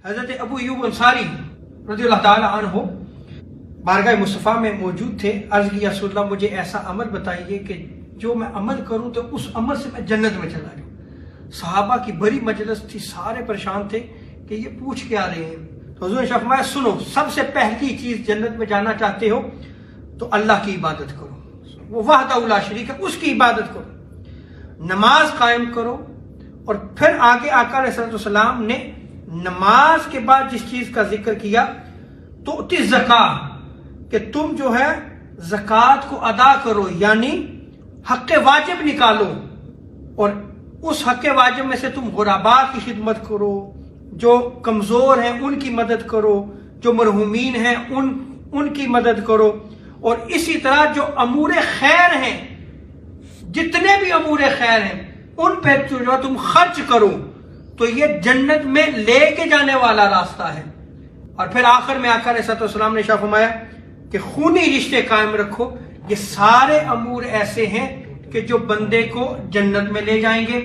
حضرت ابو ایوب انصاری رضی اللہ تعالی عنہ بارگاہ مصطفیٰ میں موجود تھے. عرض کیا رسول اللہ مجھے ایسا عمل بتائیے کہ جو میں عمل کروں تو اس عمل سے میں جنت میں چلا جاؤں. صحابہ کی بڑی مجلس تھی، سارے پریشان تھے کہ یہ پوچھ کیا رہے ہیں. تو حضور نے فرمایا سنو، سب سے پہلی چیز جنت میں جانا چاہتے ہو تو اللہ کی عبادت کرو، وہ وحدہ لا شریک ہے، اس کی عبادت کرو، نماز قائم کرو. اور پھر آگے آقا علیہ السلام نے نماز کے بعد جس چیز کا ذکر کیا تو زکوٰۃ، کہ تم جو ہے زکوٰۃ کو ادا کرو، یعنی حق واجب نکالو، اور اس حق واجب میں سے تم غرباء کی خدمت کرو، جو کمزور ہیں ان کی مدد کرو، جو مرحومین ہیں ان کی مدد کرو. اور اسی طرح جو امور خیر ہیں، جتنے بھی امور خیر ہیں ان پہ جو تم خرچ کرو تو یہ جنت میں لے کے جانے والا راستہ ہے. اور پھر آخر میں آقا علیہ السلام نے ارشاد فرمایا کہ خونی رشتے قائم رکھو. یہ سارے امور ایسے ہیں کہ جو بندے کو جنت میں لے جائیں گے.